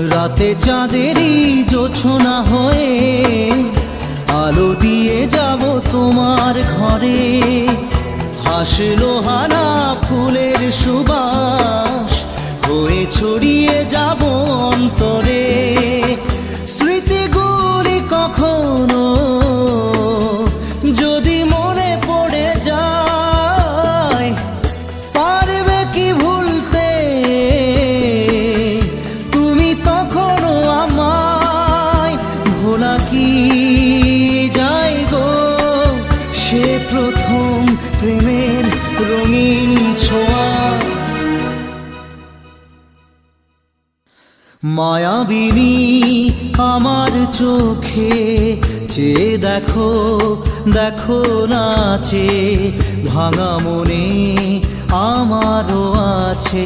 রাতে চাঁদেরই জোছনা হয়ে আলো দিয়ে যাব তোমার ঘরে। হাসলো হানা ফুলের সুবাস হয়ে ছড়িয়ে যাব অন্তরে। স্মৃতিগুলি কখনো যদি মনে পড়ে যায়, পারবে কি ভুলতে তুমি তখনও আমায়? ভোলা কি যায় গো সে প্রথম প্রেমের রঙিন ছোঁয়া। মায়াবিনী আমার চোখে চেয়ে দেখো, দেখো নাচে ভাঙা মনে আমারও আছে।